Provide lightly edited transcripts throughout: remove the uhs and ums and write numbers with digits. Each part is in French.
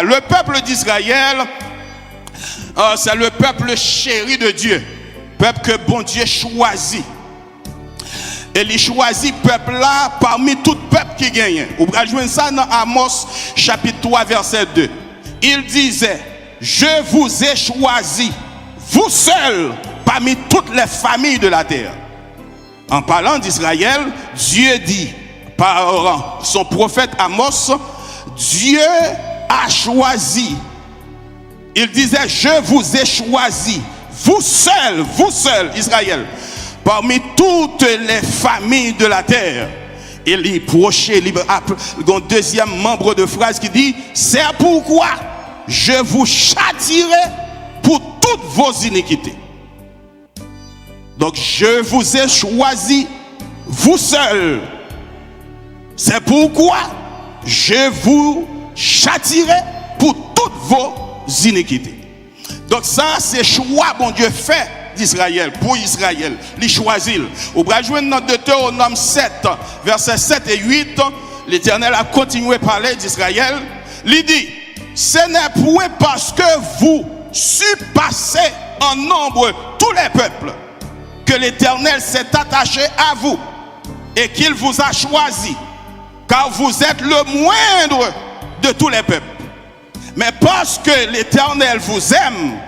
Le peuple d'Israël, c'est le peuple chéri de Dieu. Peuple que bon Dieu choisit. Et il choisit peuple là parmi tout peuple qui gagne. Vous pouvez jouer ça dans Amos chapitre 3 verset 2. Il disait, je vous ai choisi, vous seuls, parmi toutes les familles de la terre. En parlant d'Israël, Dieu dit par son prophète Amos, Dieu a choisi. Il disait, je vous ai choisi, vous seuls, Israël, parmi toutes les familles de la terre. Il y proché, un deuxième membre de phrase qui dit, c'est pourquoi je vous châtierai pour toutes vos iniquités. Donc je vous ai choisi, vous seuls. C'est pourquoi je vous châtierai pour toutes vos iniquités. Donc ça, c'est choix bon Dieu fait d'Israël, pour Israël, il choisit. Au Brajouen dans Deutéronome 7, versets 7 et 8, l'Éternel a continué à parler d'Israël. Il dit, ce n'est point parce que vous surpassez en nombre tous les peuples que l'Éternel s'est attaché à vous et qu'il vous a choisi, car vous êtes le moindre de tous les peuples. Mais parce que l'Éternel vous aime,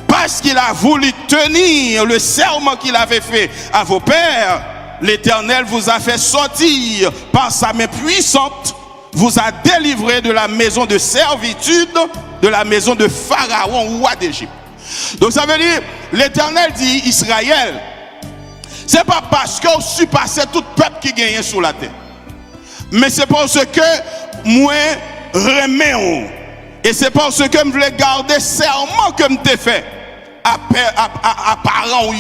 parce qu'il a voulu tenir le serment qu'il avait fait à vos pères, l'Éternel vous a fait sortir par sa main puissante, vous a délivré de la maison de servitude, de la maison de Pharaon, roi d'Égypte. Donc ça veut dire, l'Éternel dit Israël, c'est pas parce qu'on surpassait tout peuple qui gagnait sur la terre, mais c'est parce que moi remets. Et c'est parce que je voulais garder serment que je t'ai fait à parents.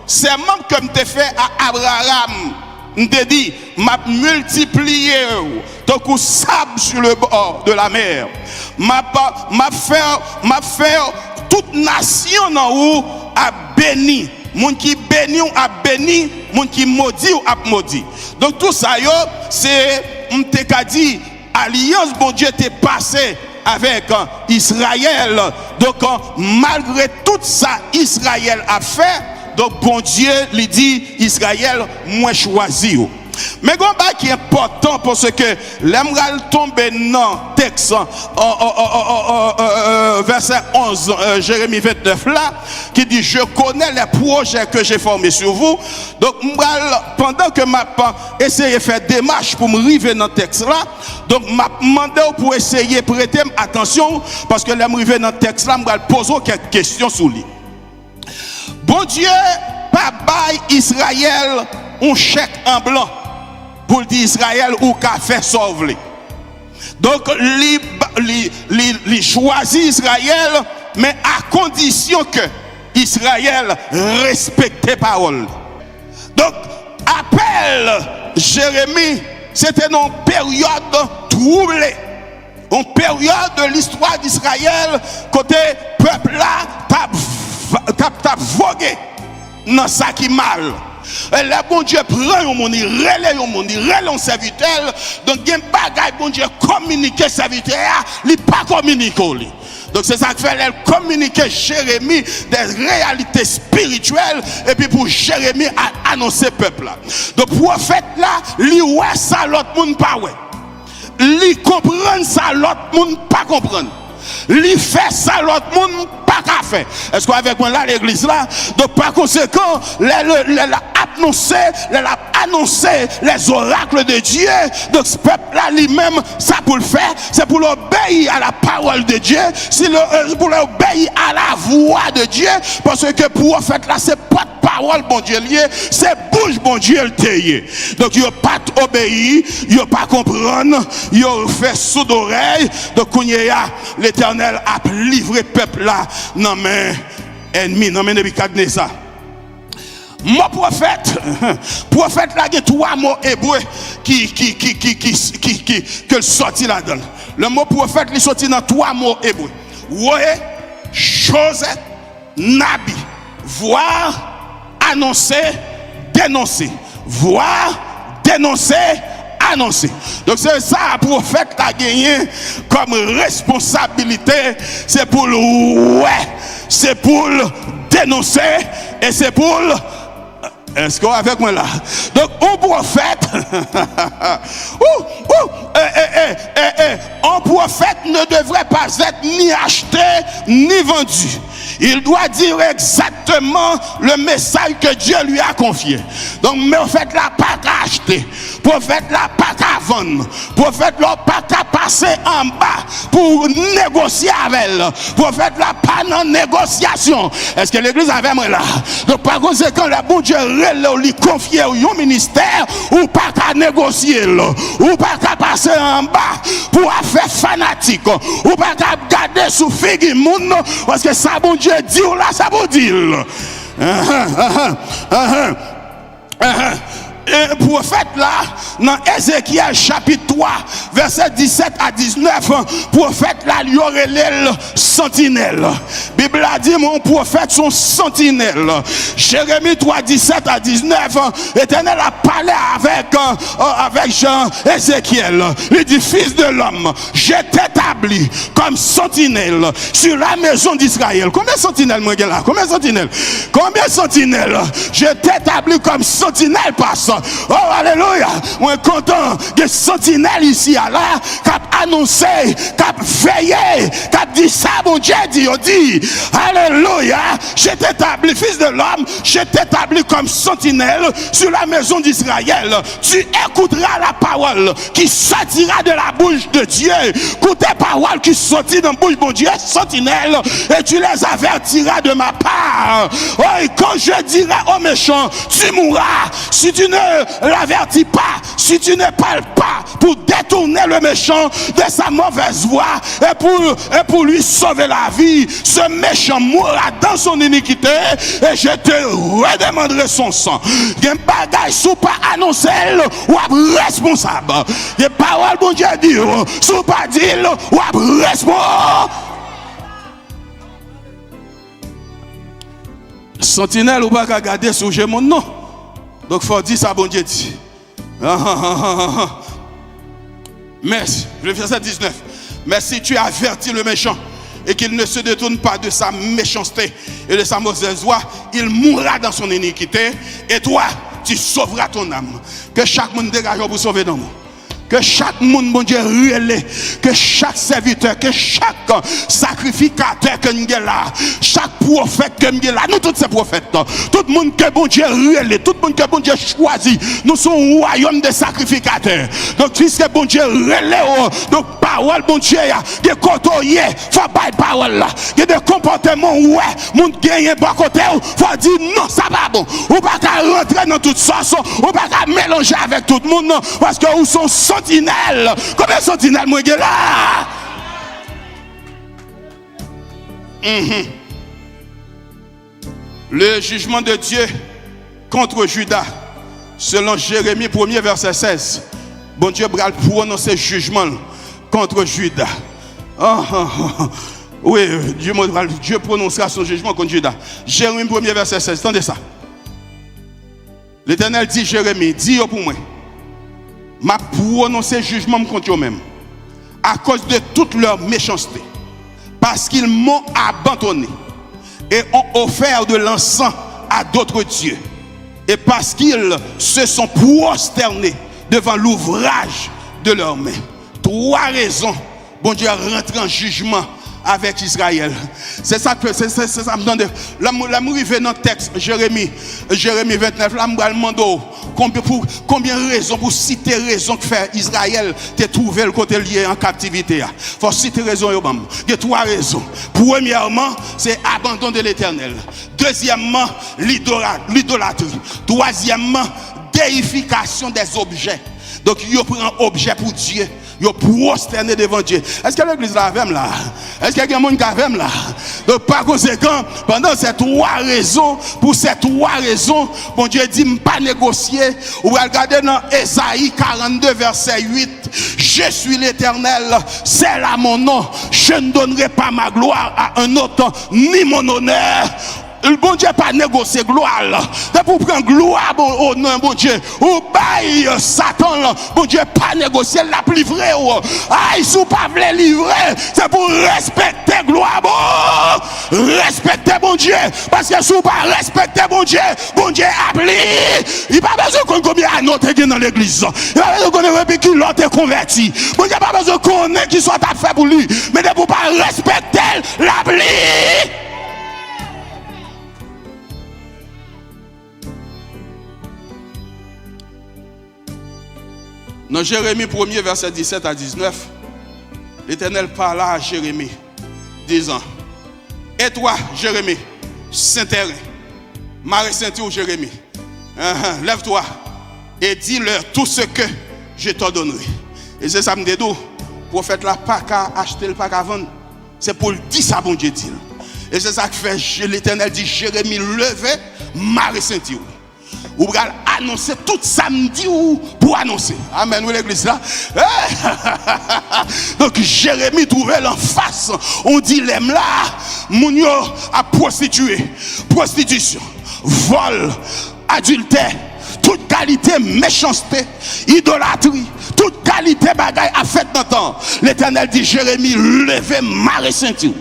Serment que je t'ai fait à Abraham. Je t'ai dit, m'a multiplié donc au sable sur le bord de la mer. M'a fait toute nation en haut à béni. Moun qui béni ou a béni, moun qui maudit ou a maudit. Donc tout ça, c'est, m'te dit, alliance, bon Dieu t'est passé avec Israël. Donc malgré tout ça, Israël a fait. Donc bon Dieu lui dit, Israël, moi choisi. Mais ce qui est important parce que l'aimeral tombe dans le texte verset 11 Jérémie 29 là qui dit je connais les projets que j'ai formés sur vous. Donc pendant que m'a essayé de faire démarche pour me arriver dans le texte là, donc m'a demandé pour essayer de prêter attention parce que là m'arriver dans le texte là, m'a poser quelques questions sur lui. Bon Dieu pas bail Israël un chèque en blanc pour dire Israël ou qu'a fait sauver. Donc il choisit Israël, mais à condition que Israël respecte les paroles. Donc appel Jérémie, c'était une période troublée, une période de l'histoire d'Israël côté peuple là t'a vogué dans ça qui mal. Le bon Dieu prend un monde, il relève un monde, il relève un serviteur. Donc, il y a un bagage, bon Dieu communiquer serviteur, il n'est pas communiqué. Donc, c'est ça qui fait, elle communiquer Jérémie des réalités spirituelles. Et puis, pour Jérémie, annoncer peuple là. Donc, prophète là, il ouais ça, l'autre monde pas ouais. Il comprend ça, l'autre monde pas comprendre. Il fait ça, l'autre monde pas qu'à faire. Est-ce qu'avec moi là, l'église là, donc par conséquent, annoncer les oracles de Dieu. Donc ce peuple là lui-même, ça pour le faire, c'est pour l'obéir à la parole de Dieu, c'est pour l'obéir à la voix de Dieu, parce que pour prophète là, c'est pas de parole bon Dieu lié, c'est bouche bon Dieu le taillé. Donc il n'a pas obéi, il n'a pas comprendre, il a fait sous d'oreille. Donc l'Éternel a livré peuple là non mais ennemi, non mais Nebuchadnezzar. Mon prophète là, il y a trois mots hébreux qui sorti là-dedans. Le mot prophète, il sorti dans trois mots hébreux. Ouais, chose, nabi. Voir, annoncer, dénoncer. Voir, dénoncer, annoncer. Donc c'est ça le prophète a gagné comme responsabilité, c'est pour le ouais, c'est pour le dénoncer et c'est pour le... Est-ce qu'on est avec moi là? Donc, un prophète, un prophète ne devrait pas être ni acheté ni vendu. Il doit dire exactement le message que Dieu lui a confié. Donc, prophète là pas qu'à acheter, prophète là pas qu'à vendre, prophète là pas qu'à passer en bas pour négocier avec elle, prophète là pas dans négociation. Est-ce que l'église avait moi là? Donc, par conséquent, le bon Dieu lui confier au ministère ou pas qu'à négocier ou pas qu'à passer en bas pour faire fanatique ou pas qu'à garder sous figue monde parce que ça bon Dieu dit ou là ça vous dit. Et prophète là, dans Ézéchiel chapitre 3, verset 17 à 19, prophète là, il y aurait le sentinelle. Bible a dit, mon prophète sont sentinelles. Jérémie 3, 17 à 19, l'Éternel a parlé avec Jean Ézéchiel. Il dit, fils de l'homme, je t'établis comme sentinelle sur la maison d'Israël. Combien de sentinelles, moi, là? Combien de sentinelles? Combien de sentinelles? Je t'établis comme sentinelle par ça. Oh, alléluia. On est content que sentinelle ici, là, qui a annoncé, qui a veillé, qui a dit ça, mon Dieu dit. Alléluia. Je t'établis, fils de l'homme, je t'établis comme sentinelle sur la maison d'Israël. Tu écouteras la parole qui sortira de la bouche de Dieu. Écoute les paroles qui sortent dans la bouche de mon Dieu, sentinelle, et tu les avertiras de ma part. Oh, et quand je dirai aux méchants, tu mourras, si tu ne l'avertis pas, si tu ne parles pas pour détourner le méchant de sa mauvaise voie et pour lui sauver la vie, ce méchant mourra dans son iniquité et je te redemanderai son sang. Il y a un bagage sous pas annoncer ou responsable. Il y a parole bon Dieu dit sous pas dire ou responsable. Sentinelle ou pas garder sous mon nom. Donc, il faut dire ça, bon Dieu dit. Merci. Le verset 19. Mais si tu avertis le méchant et qu'il ne se détourne pas de sa méchanceté et de sa mauvaise voie, il mourra dans son iniquité et toi, tu sauveras ton âme. Que chaque monde dégage pour sauver ton âme. Que chaque monde, bon Dieu, ruelle, que chaque serviteur, que chaque sacrificateur que nous avons là, chaque prophète que nous avons là, nous tous ces prophètes, tout le monde que bon Dieu ruelle, tout le monde que bon Dieu choisit, nous sommes un royaume de sacrificateurs. Donc, puisque bon Dieu ruelle, donc parole, bon Dieu, des côtés, faut pas de parole là, il y a des comportements, ouais, monde gagne bon côté, faut dire non, ça va bon, ou pas qu'à rentrer dans toute sauce, ou pas qu'à mélanger avec tout le monde, parce que nous sommes sentinelle. Combien de sentinelles moi là? Le jugement de Dieu contre Judas, selon Jérémie 1er verset 16. Bon Dieu va prononcer jugement contre Judas. Oui, Dieu prononcera son jugement contre Judas. Jérémie 1er verset 16. Attendez ça. L'Éternel dit, Jérémie, dis pour moi, m'a prononcé jugement contre eux-mêmes à cause de toute leur méchanceté, parce qu'ils m'ont abandonné et ont offert de l'encens à d'autres dieux, et parce qu'ils se sont prosternés devant l'ouvrage de leurs mains. Trois raisons, bon Dieu rentre en jugement avec Israël. C'est ça que c'est ça me donne. Là m'arrive dans le texte Jérémie 29, là me demande combien de raisons pour citer raisons que fait Israël te trouver le côté lié en captivité. Faut citer raison yo bam. Il y a trois raisons. Premièrement, c'est abandon de l'Éternel. Deuxièmement, l'idolâtrie. Troisièmement, déification des objets. Donc, il prend un objet pour Dieu. Il prosterné devant Dieu. Est-ce que l'église là avec là? Est-ce qu'il y a quelqu'un qui avec là? Donc, par conséquent, pendant ces trois raisons, pour ces trois raisons, bon Dieu dit, pas négocier. Ou regardez dans Ésaïe 42, verset 8. Je suis l'Éternel, c'est là mon nom. Je ne donnerai pas ma gloire à un autre, ni mon honneur. le bon Dieu pas négocier gloire. C'est pour prendre gloire au nom bon Dieu. Ou bail Satan, bon Dieu pas négocier la livrer. Aïe, si vous pas voulez livrer, c'est pour respecter gloire. Bon, respecter bon Dieu. Parce que si vous pas respecter bon Dieu appelé. Il n'a pas besoin qu'on combien à notre dans l'église. Il n'a pas besoin qu'on ait qui l'autre converti. Bon Dieu n'a pas besoin qu'on ait qui soit fait pour lui. Mais de pour pas respecter l'appelé. Dans Jérémie 1er, verset 17 à 19, l'Éternel parla à Jérémie, disant: et toi, Jérémie, Saint-Terrain, Marais Saint-Ou, Jérémie, lève-toi et dis-leur tout ce que je t'ordonnerai. Et c'est ça me dit, prophète là, pas qu'à acheter le pas qu'à vendre. C'est pour le dire ça, bon Dieu dit. Et c'est ça que fait l'Éternel dit: Jérémie, levez, Marais Saint-Ou. Ou va annoncer tout samedi ou pour annoncer. Amen, oui l'église là. Donc Jérémie trouvait l'en face. On dit l'aime là, mon yo a prostitué, prostitution, vol, adultère, toute qualité méchanceté, idolâtrie, toute qualité bagaille a fait dans le temps. L'Éternel dit: Jérémie, levez Marais Saint-Ou.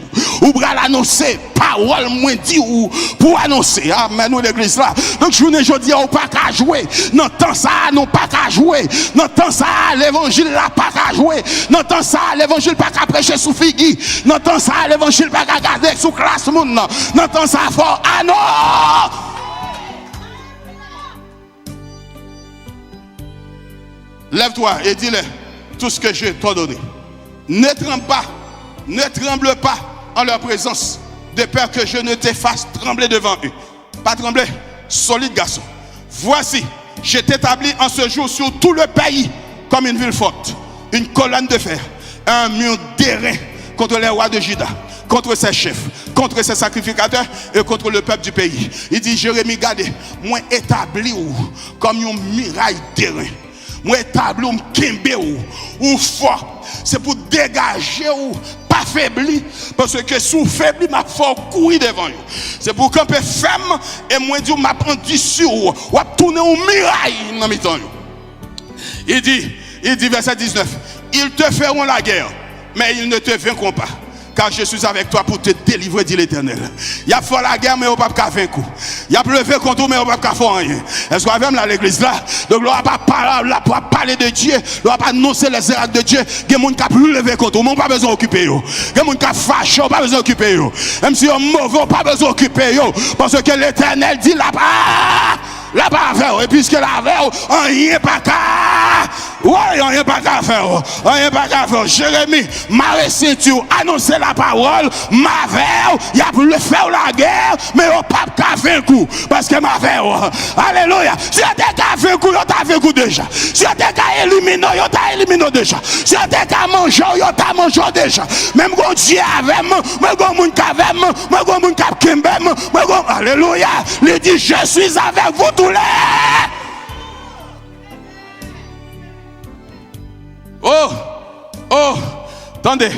Ou bral annoncer parole moins dit ou pour annoncer. Amen, nous l'église là. Donc je ne dis on pas qu'à jouer. Non temps ça non pas qu'à jouer. Non temps ça l'évangile là pas qu'à jouer. Non temps ça l'évangile pas qu'à prêcher sous figui. Non temps ça l'évangile pas qu'à garder sous classe monde. Non temps ça fort ah non. Lève-toi et dis-le tout ce que je t'ai donné. Ne tremble pas en leur présence, de peur que je ne te fasse trembler devant eux. Pas trembler, solide garçon. Voici, je t'établis en ce jour sur tout le pays comme une ville forte, une colonne de fer, un mur d'airain contre les rois de Juda, contre ses chefs, contre ses sacrificateurs et contre le peuple du pays. Il dit: Jérémie, gardez, moi établi comme une muraille d'airain. Moi établi ou fort. C'est pour dégager ou pas faibli. Parce que si vous faibli, ma fort courir devant vous. C'est pour camper ferme et moi dire m'a prendre sur ou tourner au muraille dans mes temps. Il dit verset 19: ils te feront la guerre, mais ils ne te vaincront pas. Car je suis avec toi pour te délivrer, dit l'Éternel. Il y a fait la guerre, mais on ne peut pas vaincre. Il y a levé contre vous, mais on ne peut pas faire rien. Est-ce qu'on va même l'église là? Donc, on ne va pas parler de Dieu, on ne va pas annoncer les erreurs de Dieu. Il y a des gens qui ont levé contre vous, on n'a pas besoin d'occuper. Il y a des gens qui ont fâché, on n'a pas besoin d'occuper. Même si on est mauvais, on n'a pas besoin d'occuper. Parce que l'Éternel dit là-bas. Là-bas, et puisque la veille, on n'y est pas qu'à. Oui, on n'y est pas qu'à faire. On n'y est pas qu'à faire. Jérémie, Marais Saint-Ou, annoncer la parole. Ma veille, il y a pour le faire la guerre, mais on n'a pas qu'à faire un coup. Parce que ma veille, alléluia. Si on t'a qu'à faire un coup, on t'a fait un coup déjà. Si on t'a qu'à éliminer, on t'a éliminé déjà. Si on t'a qu'à manger, on t'a mangé déjà. Même quand Dieu avec moi, même quand mon cas avec moi, même quand mon cas avec moi, alléluia. Il dit: je suis avec vous tous les. Oh, attendez,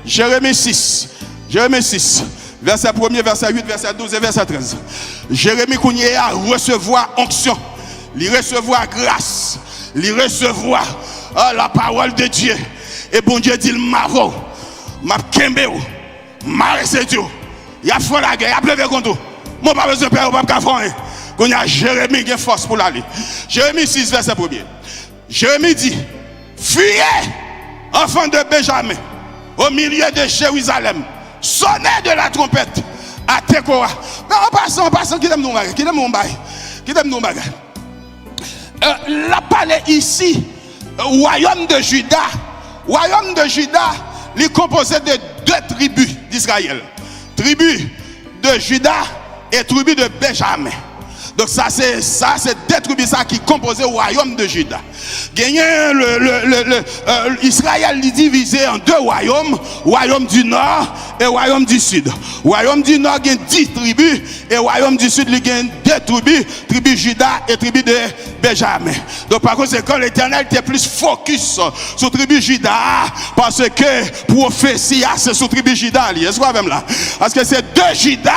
Jérémie 6, verset 1er, verset 8, verset 12 et verset 13. Jérémie Kounié a recevoir onction, il recevoir grâce, il recevoir la parole de Dieu. Et bon Dieu dit: Mavo, ma kembe, Marais Saint-Ou, il a fait la guerre, il a plevé contre vous. Moi, pas besoin de faire, pas de faire. Quand il y a Jérémie qui a force pour l'aller. Jérémie 6, verset 1er. Jérémie dit: fuyez, enfants de Benjamin, au milieu de Jérusalem, sonnez de la trompette à Tekoa. En passant, qui aime nous bagarre. La palais ici, royaume de Juda, il est composé de 2 tribus d'Israël. Tribu de Juda et tribu de Benjamin. Donc ça c'est 2 tribus qui composaient le royaume de Juda. Israël est divisé en 2 royaumes, royaume du nord et royaume du sud. Royaume du nord, il y a 10 tribus, et royaume du sud, il y a 2 tribus, tribu Juda et tribu de Benjamin. Donc par conséquent, l'Éternel était plus focus sur tribu Juda, parce que prophétie, c'est sur tribu Juda. Est-ce que vous avez là? Parce que c'est 2 Juda,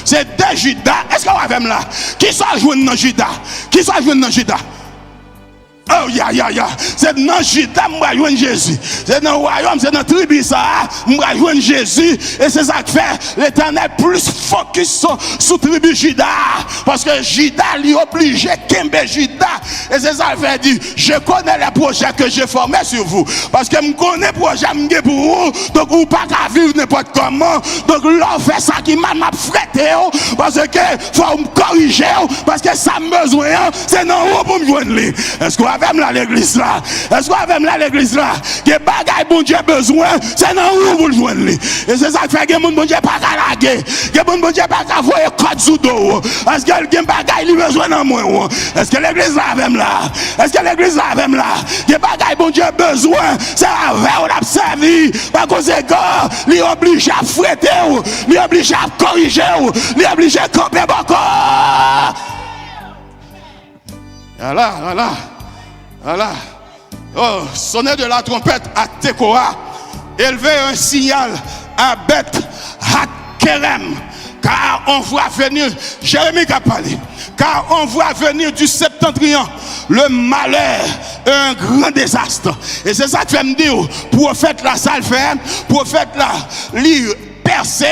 c'est 2 Juda. Est-ce que vous avez là? Qui soit joué dans Juda? Qui soit joué dans Juda? Oh, c'est dans Juda, moi, je Jésus. C'est dans le royaume, c'est dans la tribu, ça. Moi, je Jésus. Et c'est ça qui fait l'Éternel plus focus sur la tribu Juda. Parce que Juda, il est obligé de Juda. Et c'est ça qui fait dire, je connais les projets que j'ai formés sur vous. Parce que je connais les projets pour vous. Donc, vous ne pouvez pas vivre n'importe comment. Donc, l'on fait ça qui m'a frété. Parce que faut me corriger. Parce que ça me besoin. C'est dans vous pour me joindre. Est-ce que avec là l'église là? Est-ce que avec là l'église là? Que bagaille bon Dieu besoin, c'est dans où vous le joindre. Et c'est ça qui fait que mon bon Dieu pas qu'à laguer. Que mon bon Dieu pas qu'à voir code sous dos. Est-ce que le bagaille il besoin dans moi? Est-ce que l'église là avec là? Est-ce que l'église là avec là? Que bagaille bon Dieu besoin, c'est avec on a servi. Par conséquent, il est obligé à fouetter, il est obligé à corriger, il est obligé à camper beaucoup. Voilà. Oh, sonnez de la trompette à Tekoa. Élevez un signal à Beth Hakerem. Car on voit venir, Jérémie qui a parlé, car on voit venir du septentrion le malheur, un grand désastre. Et c'est ça que je me dire, prophète la salle fait, prophète la livre percé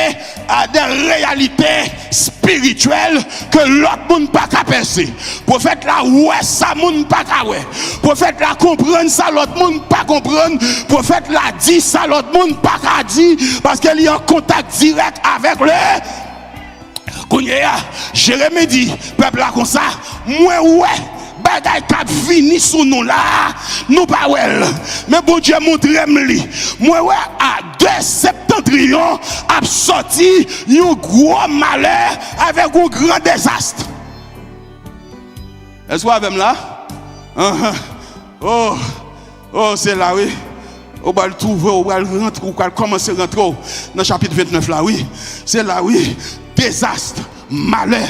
à des réalités spirituelles que l'autre monde pas qu'à percer. Prophète là ouais ça monde pas qu'à ouais. Prophète là comprendre ça l'autre monde pas comprendre. Prophète là dit ça l'autre monde pas qu'à dire parce qu'il est en contact direct avec le Jérémie dit peuple là comme ça moi ouais bagay qui vini sous nous là nous pas well mais bon Dieu montre moi ouais à 2 septentrions a sorti un gros malheur avec un grand désastre. Est-ce que vous avez là? Oh c'est là oui. On va le trouver, on va le rentrer, on va commencer à rentrer dans le chapitre 29 là oui. C'est là oui. Désastre, malheur.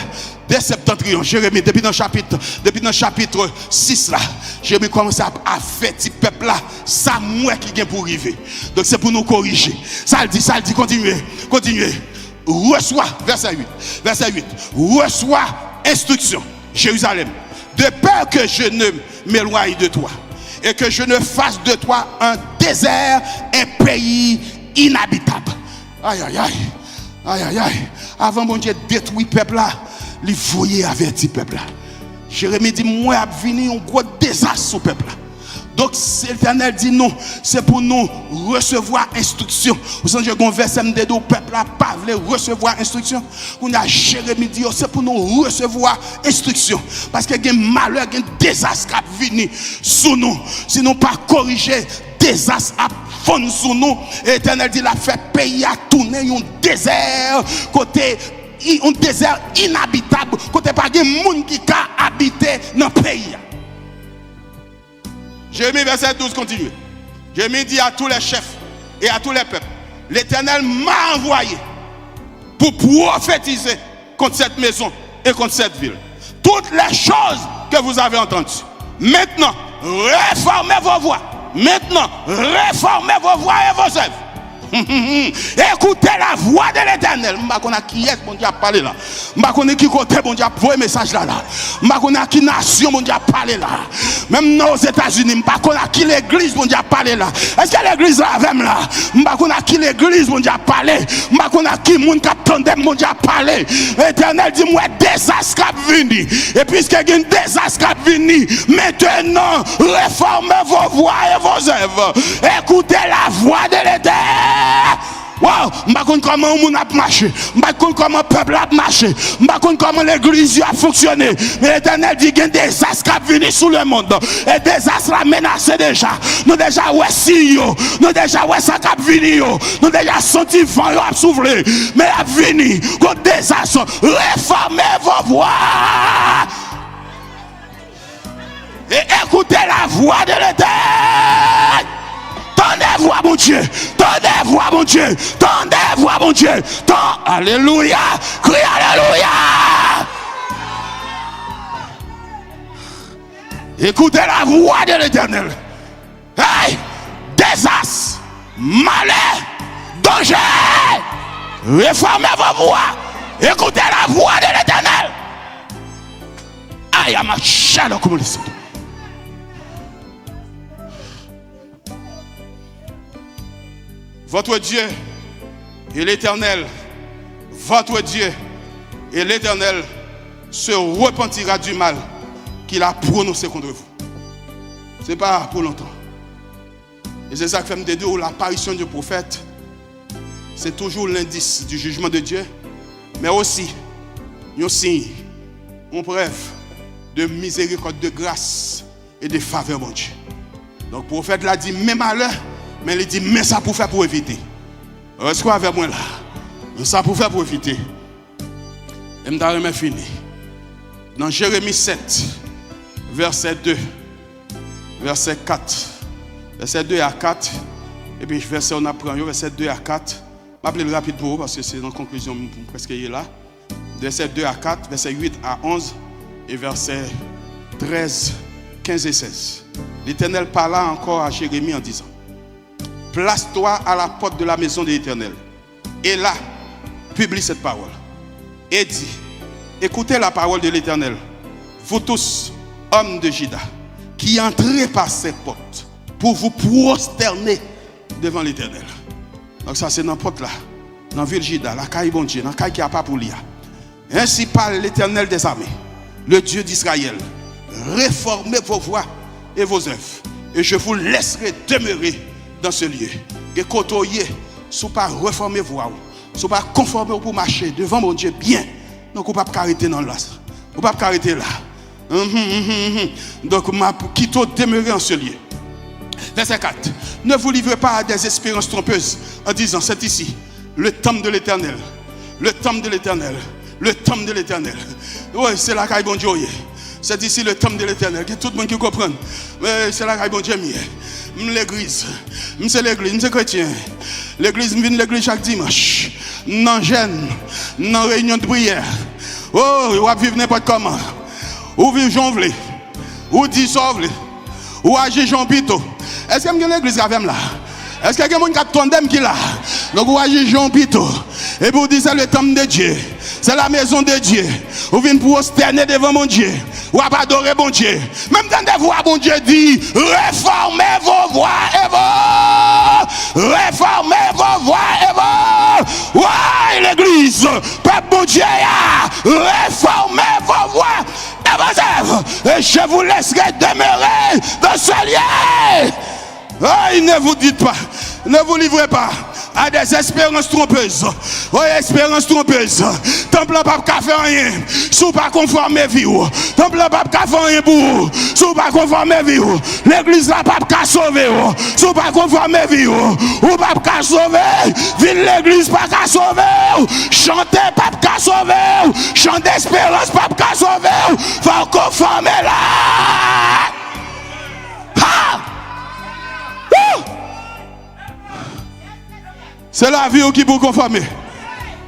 Des septentrions, Jérémie, depuis dans le chapitre 6 là, Jérémie commence à faire petit peuple là, ça moi qui vient pour arriver. Donc c'est pour nous corriger. Ça le dit, continuez. Reçois, verset 8, reçois instruction, Jérusalem, de peur que je ne m'éloigne de toi et que je ne fasse de toi un désert, un pays inhabitable. Aïe. Avant mon Dieu détruit le peuple là, il voyait avertir le peuple là. Jérémie dit, moi a venu un gros désastre sur le peuple là. Donc l'Éternel dit non, c'est pour nous recevoir instruction. Vous savez, j'ai un verset de le peuple là, pas recevoir instruction. On a Jérémie dit, c'est pour nous recevoir instruction. Parce qu'il y a un malheur, il y a un désastre qui vient sur nous. Si nous pas corriger, désastre à fond sur nous. L'Éternel dit, il a fait pays à tourner un désert côté. Un désert inhabitable, côté pas de monde qui a habité dans le pays. Jérémie verset 12 continue. Jérémie dit à tous les chefs et à tous les peuples, l'Éternel m'a envoyé pour prophétiser contre cette maison et contre cette ville. Toutes les choses que vous avez entendues. Maintenant, réformez vos voies. Maintenant, réformez vos voies et vos œuvres. Écoutez la voix de l'Éternel. Je ne sais pas qui est bon Dieu a parlé là. Je ne sais pas qui côté bon Dieu a envoyé un message là. Je ne sais pas qui nation bon Dieu a parlé là. Même aux États-Unis, je ne sais pas qui l'église bon Dieu a parlé là. Est-ce que l'église là même là? Je ne sais pas qui l'église bon Dieu a parlé. Je ne sais pas qui monde qui attendait bon Dieu a parlé. L'Éternel dit moi désastre qui venu. Et puisque il y a un désastre qui venu, maintenant réformez vos voies et vos œuvres. Écoutez la voix de l'Éternel. Wow, je ne sais pas comment le monde a marché, je ne sais pas comment le peuple a marché, je ne sais pas comment l'église a fonctionné. Mais l'Éternel dit qu'il y a des désastres qui viennent sur le monde. Et des désastres a menacé déjà. Nous déjà ouais si nous déjà ouais ça qui venu, nous déjà senti vent à souffler. Mais a venu, qu'on désastre, réformez vos voix. Et écoutez la voix de l'Éternel. Tendez-vous, mon Dieu. Tendez-vous. bon Dieu. Tendez voix, bon Dieu. Alléluia. Crie alléluia. Écoutez la voix de l'Éternel. Hey, désastre, malheur, danger. Réformez vos voix. Écoutez la voix de l'Éternel. Aïe, à ma chaleur comme le sud. Votre Dieu et l'Éternel, votre Dieu et l'Éternel se repentira du mal qu'il a prononcé contre vous. Ce n'est pas pour longtemps. Et c'est ça que fait me dire où l'apparition du prophète, c'est toujours l'indice du jugement de Dieu, mais aussi un signe, une preuve de miséricorde, de grâce et de faveur, mon Dieu. Donc le prophète l'a dit, même malheur, mais il dit, mais ça pour faire pour éviter. Est-ce qu'on avec moi là? Ça pour faire pour éviter. Et je vais fini. Dans Jérémie 7, verset 2, verset 4. Verset 2 à 4. Et puis verset on apprend, verset 2 à 4. Je vais appeler rapide pour vous parce que c'est dans la conclusion presque là. Verset 2 à 4, verset 8 à 11 et verset 13, 15 et 16. L'Éternel parla encore à Jérémie en disant, place-toi à la porte de la maison de l'Éternel. Et là, publie cette parole. Et dit, écoutez la parole de l'Éternel, vous tous, hommes de Juda, qui entrez par cette porte pour vous prosterner devant l'Éternel. Donc ça c'est dans la porte là, dans la ville de Juda, la caille bon Dieu, dans la caille qui n'a pas pour lire. Ainsi parle l'Éternel des armées, le Dieu d'Israël. Réformez vos voies et vos œuvres, et je vous laisserai demeurer dans ce lieu. Et côtoyer, si vous ne pas reformer voie, si vous ne pas conformer pour marcher devant mon Dieu bien, donc vous ne pouvez pas arrêter dans là. Vous ne pouvez pas arrêter là. Donc, quittez demeurer en ce lieu. Verset 4. Ne vous livrez pas à des espérances trompeuses en disant, c'est ici, le temple de l'Éternel. Le temple de l'Éternel. Le temple de l'Éternel. Oui, c'est là qu'il bon Dieu. C'est ici le temple de l'Éternel. Tout le monde qui comprend. C'est là qu'il bon Dieu. L'église. C'est l'église. C'est chrétien. L'église, je viens de l'église chaque dimanche. Non jeûne. Non réunion de prière. Oh, on va vivre n'importe comment. Ou vivre Jean Vlé. Ou dissolve. Ou agir Jean Pito. Est-ce qu'il y a une église avec là? Est-ce qu'il y a quelqu'un qui a tondem qui là? Donc vous agissez Jean Pito. Et vous dites c'est le temple de Dieu. C'est la maison de Dieu. Vous venez pour prosterner devant mon Dieu. Vous avez adoré mon Dieu. Même dans des voix, mon Dieu dit, réformez vos voix et vos. Réformez vos voix et vos. Ouais, l'église. Peuple mon Dieu, réformez vos voix et vos œuvres. Et je vous laisserai demeurer dans ce lieu. Oh, ne vous dites pas, ne vous livrez pas à des espérances trompeuses. Oh, espérances trompeuses. Temple n'a pas qu'à faire rien. Si vous pas conformer vie. Temple n'a pas qu'à faire rien pour vous. Si vous pas conformer vie. L'église n'a pas qu'à sauver. Si vous pas conformer vie. Ou pas qu'à sauver. Ville l'église pas qu'à sauver. Chanter pas qu'à sauver. Chanter espérance pas qu'à sauver. Faut conformer là. Ha! C'est la vie qui pour conformer.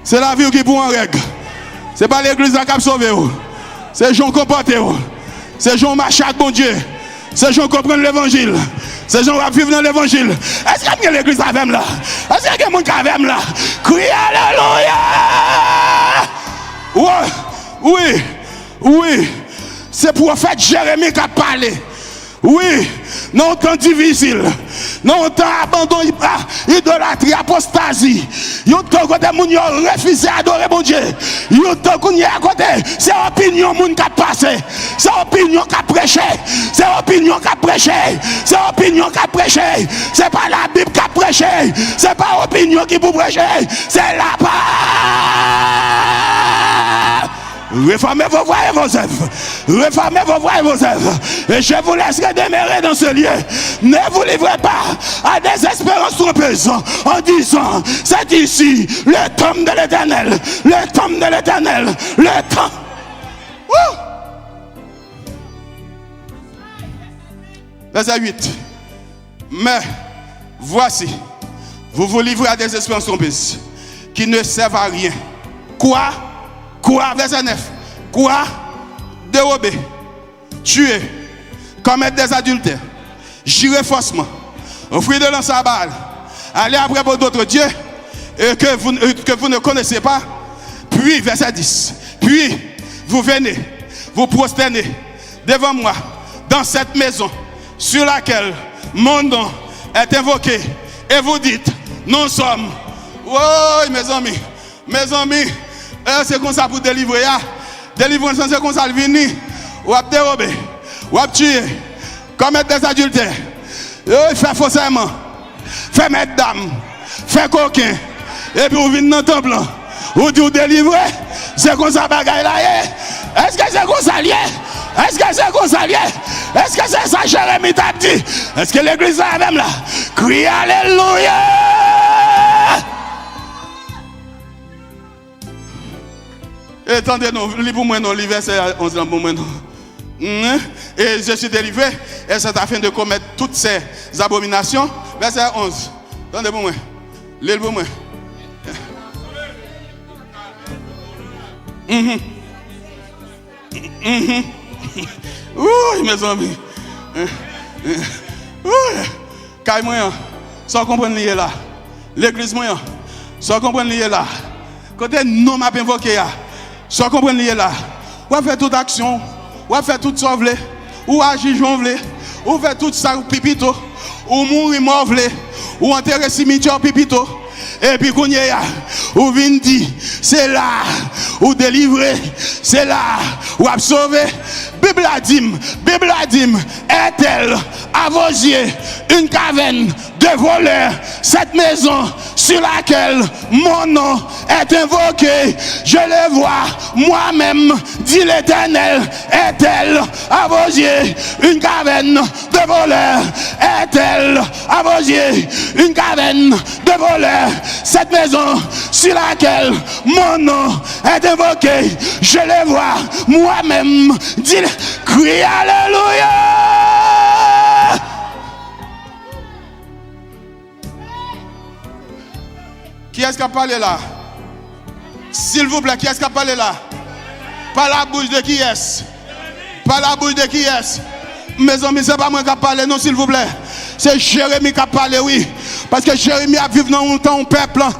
C'est la vie qui pour en règle. C'est pas l'église qui a sauvé. C'est gens comportés. C'est gens marcher avec bon Dieu. C'est gens comprendre l'évangile. C'est gens qui vivent dans l'évangile. Est-ce qu'il y a l'église avec là? Est-ce qu'il y a quelqu'un qui avec là? Crie alléluia! Oui. C'est pour faire Jérémie qui a parlé. Oui, non temps difficile, non temps abandon, idolâtrie, apostasie. Yon temps côté moun yo refusé adorer mon Dieu. Yon temps qu'on y a côté, c'est opinion moun qui a passé, c'est opinion qui a prêché, c'est opinion qui a prêché, c'est opinion qui a prêché. C'est pas la Bible qui a prêché, c'est pas opinion qui pour prêcher, c'est la parole. Réformez vos voies et vos œuvres. Réformez vos voies et vos œuvres. Et je vous laisserai demeurer dans ce lieu. Ne vous livrez pas à des espérances trompeuses en disant, c'est ici le temple de l'Éternel. Le temple de l'Éternel. Le temple. Verset 8. Mais voici, Vous vous livrez à des expériences trompeuses qui ne servent à rien. Quoi? Verset 9. Quoi? Dérober, tuer, commettre des adultères, jurer faussement, offrir de l'encens à Baal, aller après pour d'autres dieux et que vous ne connaissez pas. Puis, verset 10. Puis, vous venez, vous prosternez devant moi dans cette maison sur laquelle mon nom est invoqué. Et vous dites, nous sommes. Oh, mes amis, c'est comme ça pour délivrer. Délivrance, c'est comme ça le venir. Ou à dérober, ou à tuer, commettre des adultères, faire faux serment, faire mettre dame, faire coquin. Et puis vous venez dans le temple, vous dites délivrer. C'est comme ça bagaille là. Est-ce que c'est comme ça lié? Est-ce que c'est comme ça lié? Est-ce que c'est ça Jérémie t'a dit? Est-ce que l'église là même là? Crie alléluia! Attendez, non, lis pour moi, non, lis verset 11 pour moi, non. Et je suis délivré, et c'est afin de commettre toutes ces abominations. Verset 11. Attendez pour moi. Lis pour moi. Ouh, mes amis. Caille moi, sans comprendre lié là. L'église moi, sans comprendre lié là. Côté non m'a invoqué là. Sans comprendre lié là. Ou faire toute action, ou faire tout ça vle, ou agir jonvle, ou faire tout ça pipito, ou mourir mort vle, ou enterrer cimetière pipito. Et puis qu'on y est, ou vient dire, c'est là, ou délivrer, c'est là, ou absorber. Bible a dit, est-elle à vos yeux une caverne de voleurs, cette maison sur laquelle mon nom est invoqué, je le vois moi-même, dit l'Éternel, est-elle à vos yeux une caverne de voleurs, est-elle à vos yeux une caverne de voleurs, cette maison sur laquelle mon nom est invoqué, je le vois moi-même, dit, crie alléluia. Qui est-ce qui a parlé là? S'il vous plaît, qui est-ce qui a parlé là? Par la bouche de qui est-ce? Par la bouche de qui est-ce? Mes amis, ce n'est pas moi qui a parlé, non, s'il vous plaît. C'est Jérémie qui a parlé, oui. Parce que Jérémie a vécu dans un temps où peuple là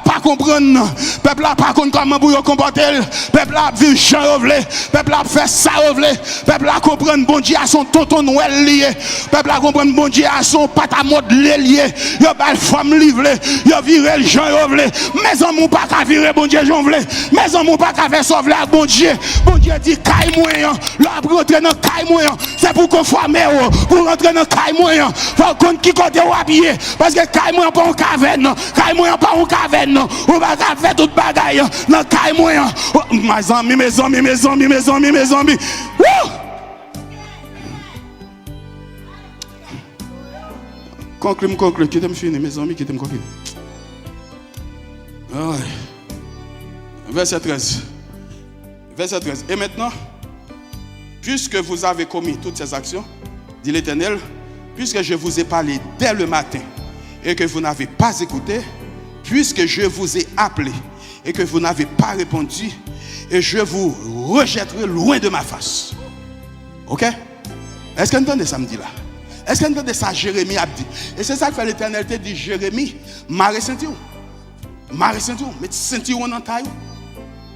pas comprendre. Peuple là pas comprendre comment pour comporter. Peuple là vivre Jean Revelé. Peuple là fait ça Revelé. Peuple là comprendre bon Dieu à son tonton Noël lié. Peuple là comprendre bon Dieu à son patamode lié. Il a belle femme livrée. Il a viré le Jean Revelé. Mais on m'a pas qu'à virer bon Dieu Jean Revelé. Mais on m'a pas qu'à faire sauver avec bon Dieu. Bon Dieu dit caille moyen. Là pour rentrer dans caille moyen. C'est pour qu'on forme pour rentrer dans caille moyen. Faut qu'on qui côté ou habillé. Parce que caille moyen pas en caverne. Caille moyen pas en caverne. On va faire toute bagaille dans caille moyen. Mes amis. Wouh! Conclue, qui t'aime fini, mes amis, qui t'aime conclure. Verset 13. Et maintenant, puisque vous avez commis toutes ces actions, dit l'Éternel, puisque je vous ai parlé dès le matin et que vous n'avez pas écouté, puisque je vous ai appelé et que vous n'avez pas répondu, et je vous rejetterai loin de ma face. Ok? Est-ce qu'on entend ça me dit là? Est-ce qu'on entend ça Jérémie a dit? Et c'est ça que fait l'Éternel te dit, Jérémie, marre senti ou? Marre senti ou? Mais tu senti ou en taille?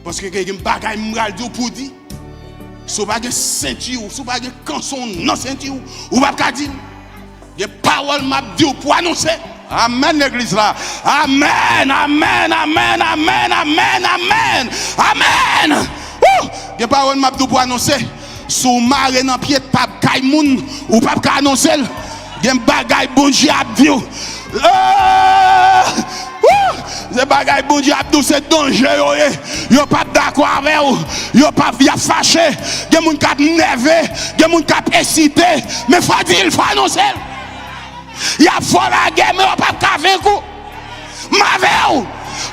Parce que quelqu'un bagaille m'ral dit pour dire. Si vous n'avez pas ceinture, si vous n'avez pas canson non ceinture, vous n'avez pas dire. Les paroles m'a dit pour annoncer. Amen l'église là. Amen. Les paroles m'a dit pour annoncer. Si vous marrez dans pied de table Kaimoun, ou pas annoncer. Il y a un bagage bon Dieu a dit. Ce bagage bon Dieu a dit c'est dangereux. Yo pas d'accord avec vous. Yo pas fâché. Il y a des gens qui nerveux, il y a des gens qui excité, mais faut dire, il faut annoncer. Il y a fort la guerre, mais on pas vaincre. Mavel.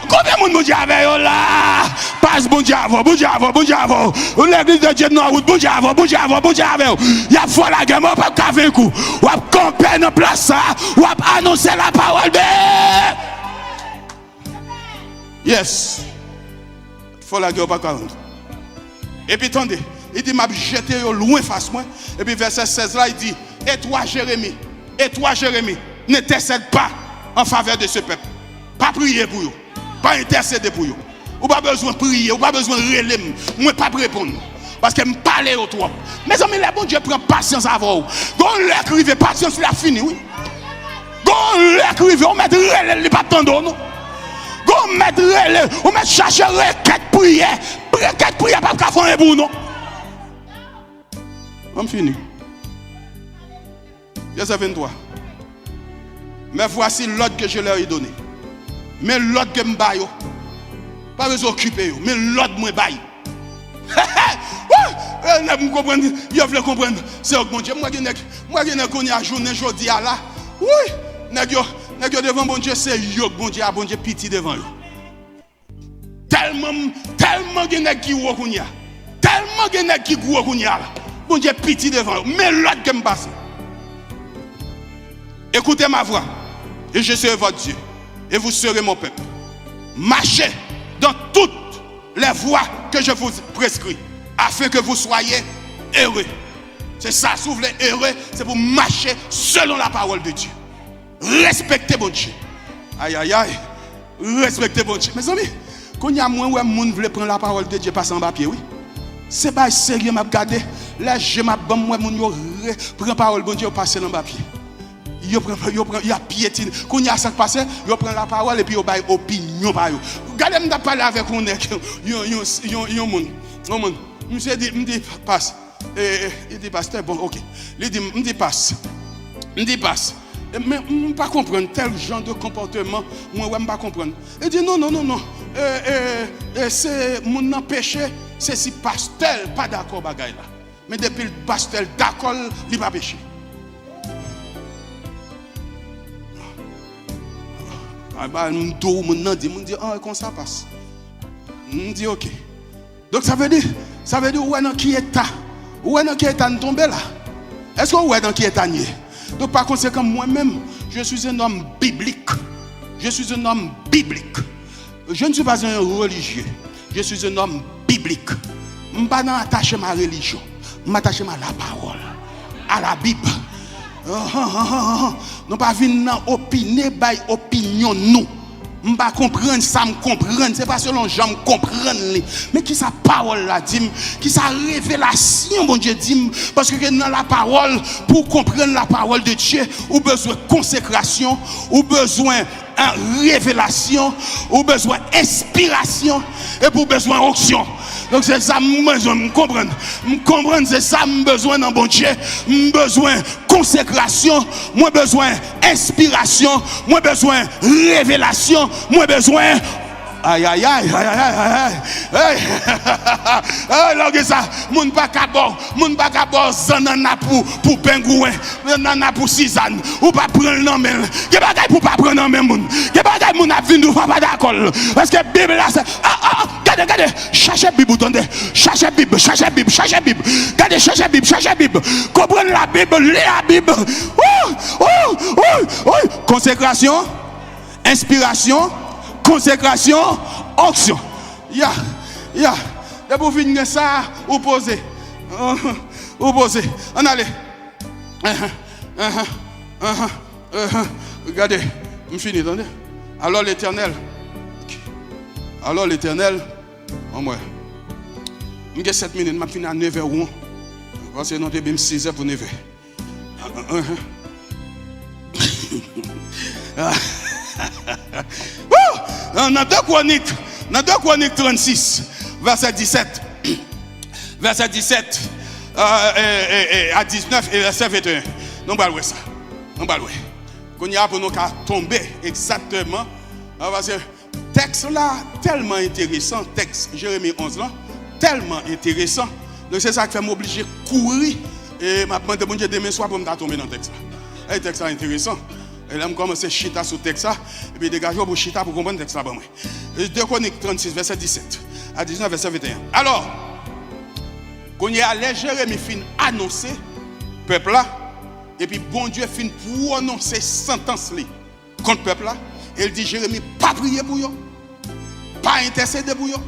Combien de monde bon Dieu avec là? Passe bon Dieu avant, bon Dieu avant, bon Dieu avant. L'église de Dieu dans route, bon Dieu avant, bon Dieu avant, bon Dieu avant. Il y a foi la gueule, on pas caver un coup. On va camper dans place ça, on va annoncer la parole de. Yes. Faut la gueule pas 40. Et puis attendez, il dit m'a jeté loin face moi. Et puis verset 16 là il dit et toi Jérémie, n'intercède pas en faveur de ce peuple. Pas prier pour eux, pas intercéder pour eux. Ou pas besoin de prier, ou pas besoin de relayer, moi pas répondre. Parce que me parler au trop. Mes amis, le bon Dieu prend patience avant vous. Quand l'écrivez, patience la fini, oui. Quand l'écrivez, on met relayer, il pas attendre non. Quand on met relayer, on met chercher requête prière pas faire pour non. On fini. Verset 23. Mais voici l'ordre que je leur ai donné. Mais l'ordre que je baille, pas besoin d'occuper, mais l'ordre que je baille. Vous comprenez? Vous voulez comprendre? C'est mon Dieu. Moi, je a journée aujourd'hui là. Oui, je devant mon Dieu, c'est bon Dieu, bon Dieu, petit devant eux. Tellement qui est tellement qui est bon Dieu, petit devant eux. Mais l'autre que je passe. Écoutez ma voix, et je serai votre Dieu, et vous serez mon peuple. Marchez dans toutes les voies que je vous prescris, afin que vous soyez heureux. C'est ça, si vous voulez heureux, c'est pour marcher selon la parole de Dieu. Respectez mon Dieu. Aïe, aïe, aïe. Respectez mon Dieu. Mes amis, quand il y a moins où les gens veulent prendre la parole de Dieu, passer en papier, oui. C'est pas sérieux, m'a regardé. Là, je m'a bon, moi, mon prend la parole de Dieu, passer dans le papier. Il y a piétine. Quand il y a ça qui passe, il prend la parole et puis il y a une opinion. Regardez, je parle avec un monde. Monsieur dit, passe. Il dit, passe, bon, ok. Il dit, me dit, passe. Mais je ne peux pas comprendre tel genre de comportement. Moi, je ne peux pas comprendre. Il dit, non. C'est mon péché. C'est si pasteur pas d'accord bagaille là. Mais depuis le pasteur d'accord, il va pécher. Mon dit, comment ça passe? Je dis, ok. Donc ça veut dire, où est dans qui état? Où est dans qui état nous tomber là? Est-ce que où est dans qui état nié? Donc par conséquent, moi-même, je suis un homme biblique. Je ne suis pas un religieux. Je suis un homme biblique. Je ne suis pas attaché à ma religion. Je suis attaché à la parole, à la Bible. Nous pas venir opiner by opinion nous. Je pas comprendre ça, me comprendre, c'est pas selon gens me comprendre mais qui sa parole là dit, qui sa révélation bon Dieu dit parce que dans la parole pour comprendre la parole de Dieu, ou besoin de consécration, ou besoin de révélation, ou besoin d'inspiration et pour besoin d'onction. Donc c'est ça besoin me comprendre. C'est ça besoin dans bon Dieu, besoin consécration, moi besoin inspiration, moi besoin révélation, moi besoin aïe aïe aïe aïe aïe aïe aïe là que ça moun pas capable zanana pour pingouin nanana pour cisane ou pas prendre non mais que bagaille pour pas prendre non mais moun que bagaille moun a venir pas d'accord parce que Bible là c'est regardez cherchez Bible attendez cherchez Bible regardez cherchez Bible comprendre la Bible lire la Bible consécration inspiration consécration, onction. Ya. Et pour finir ça, opposé. On allez. Regardez, je finis, attendez. Alors l'Éternel, en moi. Je 7 minutes, je finis à 9h. Parce que nous avons 6h pour 9h. Dans 2 Chroniques 36, verset 17 à 19 et verset 21. Nous allons voir ça. Quand il y a pour nous tomber exactement, parce que texte là, tellement intéressant, texte Jérémie 11 là, tellement intéressant. Donc c'est ça qui fait m'obliger de courir et m'a demandé mon Dieu demain soir pour me tomber dans le texte là. Le texte là intéressant. Et là, je commence à chita sur le texte, et puis dégagez pour chita pour comprendre le texte là. 2 Chroniques 36, verset 17 à 19, verset 21. Alors, quand il y a les Jérémie fin annoncé, peuple là, et puis bon Dieu fin prononcer sentence contre le peuple là, il dit Jérémie, pas prier pour eux, pas intercéder pour eux,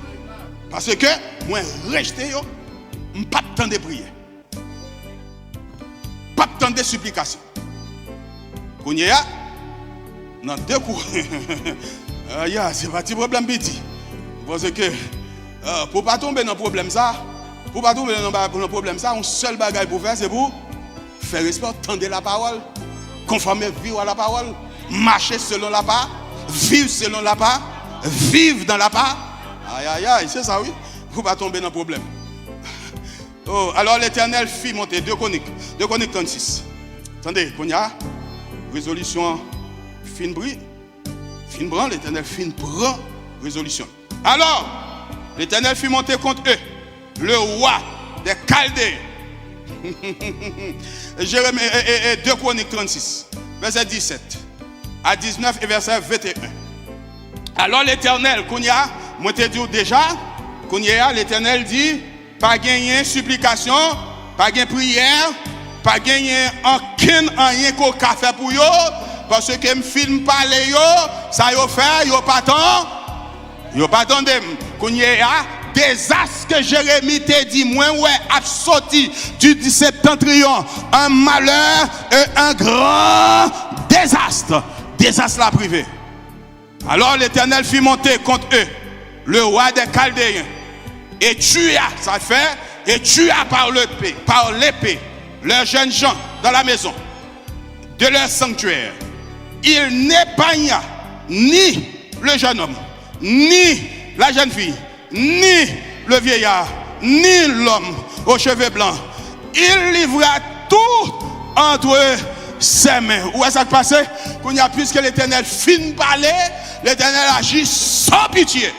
parce que moi, rejeter eux, je n'ai pas de temps de prier, pas de temps de supplication. Quand il y a, dans 2 coups, c'est pas un problème petit. Parce que pour ne pas tomber dans le problème ça, un seul bagage pour faire, c'est pour faire respect, tendre la parole, conformer vivre à la parole, marcher selon la parole, vivre selon la parole, vivre dans la parole. Aïe, c'est ça, oui. Pour ne pas tomber dans le problème. Oh, alors l'Éternel fit monter 2 Chroniques 36. Attendez, qu'on y a résolution fin bris, fin bran, l'Éternel fin prend résolution. Alors, l'Éternel fit monter contre eux le roi des Chaldéens. Jérémie 2 Chroniques 36, verset 17 à 19 et verset 21. Alors l'Éternel, qu'on y a, moi te dis déjà, qu'on y a, l'Éternel dit, pas gagner supplication, pas gagner prière, pas gagner rien qu'on a fait pour eux, parce que me film parler yo, ça yo fait, yo pas tant, yo pas tant qu'on y a désastre que Jérémie te dit, moi ouais, a sorti du septentrion, un malheur et un grand désastre la privée. Alors l'Éternel fit monter contre eux le roi des Chaldéens et tua, ça fait, et tua par l'épée, leurs jeunes gens dans la maison de leur sanctuaire. Il n'épargna ni le jeune homme, ni la jeune fille, ni le vieillard, ni l'homme aux cheveux blancs. Il livra tout entre ses mains. Où est-ce que ça passe? Puisque l'Éternel fin parler, l'Éternel agit sans pitié.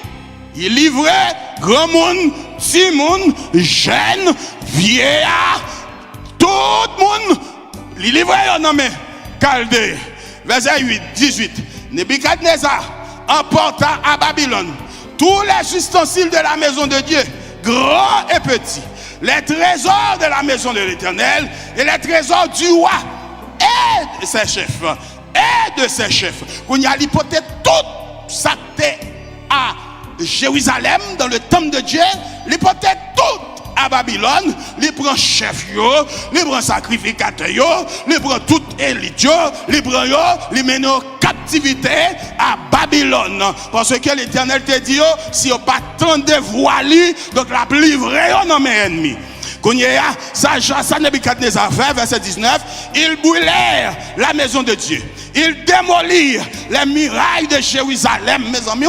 Il livrait grand monde, petit monde, jeune, vieillard, tout le monde. Il livrait un homme Chaldée. Verset 18. Nebuchadnezzar emporta à Babylone tous les ustensiles de la maison de Dieu, grands et petits, les trésors de la maison de l'Éternel et les trésors du roi et de ses chefs. Qu'on y a l'hypothèse tout ça à Jérusalem dans le temple de Dieu, l'hypothèse tout à Babylone, il prend chef yo, il prend sacrificateur yo, il prend tout élite yo, il prend yo, il mène en captivité à Babylone. Parce que l'Éternel te dit yo, si on pas tant de voiles, donc la livrer yo dans mes ennemis. Quand il y a ça Nebuchadnezzar fait, verset 19, ils brûlèrent la maison de Dieu. Ils démolirent les murailles de Jérusalem, mes amis.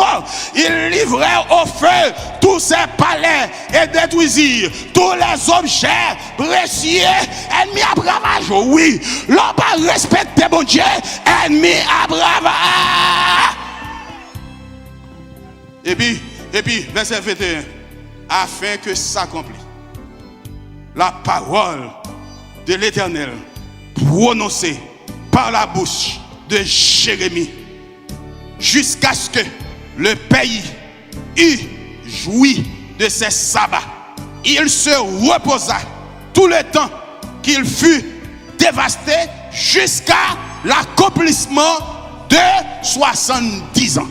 Ils livrèrent au feu tous ses palais et détruisirent tous les objets précieux. Ennemis à bravage, oui. L'on pas respecter bon Dieu, ennemis à bravage. Et puis, verset 21, afin que s'accomplisse la parole de l'Éternel prononcée par la bouche de Jérémie, jusqu'à ce que le pays eût joui de ses sabbats. Il se reposa tout le temps qu'il fut dévasté jusqu'à l'accomplissement de 70 ans.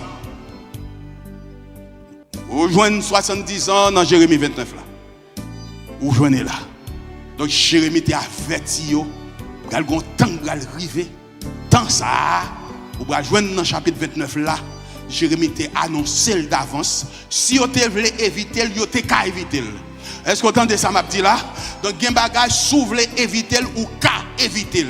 Vous joignez 70 ans dans Jérémie 29 là. Vous joignez là. Donc Jérémie t'a averti yo, gal gon temps gal river. Tant ça, vous va joindre dans chapitre 29 là, Jérémie t'a annoncé d'avance. Si vous voulez éviter, vous qu'à éviter. Est-ce que vous entendez ça m'a dit là? Donc gen bagay sou vle éviter ou ka éviter.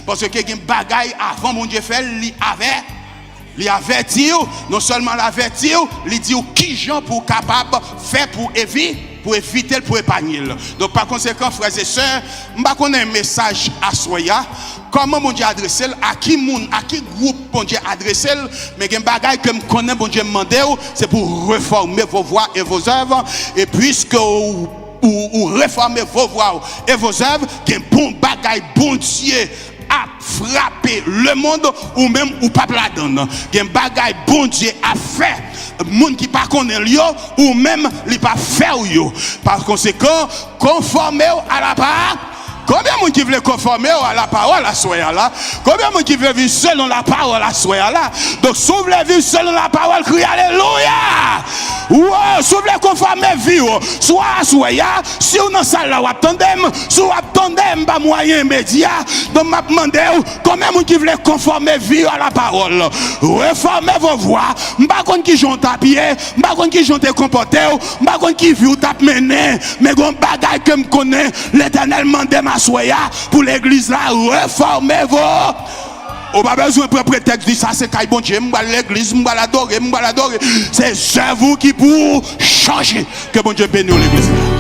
Parce que gen bagay avant mon Dieu fait, li avertir, non seulement l'avertir, li dit qui gens pour capable faire pour éviter, pour épargner. Donc par conséquent, frères et sœurs, je vais connaître un message à Soya. Comment mon Dieu adresse, à qui groupe mon Dieu adresse, mais il y a un bagage que je connais, mon Dieu demande, c'est pour réformer vos voies et vos œuvres. Et puisque vous réformez vos voies et vos œuvres, il y a un bon bagage, bon Dieu, à frapper le monde ou même ou pas là-dedans. Il y a un bagage bon Dieu a fait. Monde qui pas connaît lui ou même li pas faire yo. Par conséquent, conformez à la part. Combien de gens qui veulent conformer à la parole à soi là? Combien de gens qui veulent vivre selon la parole à soi là? Donc, si vous voulez vivre selon la parole, criez Alléluia! Ou si vous voulez conformer vivre, soit à soi, si vous dans salle là, vous attendez, si vous attendez, pas moyen immédiat, donc je demande combien de gens qui veulent conformer vivre à la parole? Reformez vos voix, je ne sais pas qui j'ont tapé, je ne sais pas qui j'ont comporté, je ne sais pas qui vit ou tape mené, mais il y a un bagage que je connais, l'Éternel m'a soya pour l'église là, reformez-vous. On n'a pas besoin de prétexte de ça, c'est quand bon Dieu, l'église, l'adorer. C'est vous qui pour changer. Que bon Dieu bénisse l'église.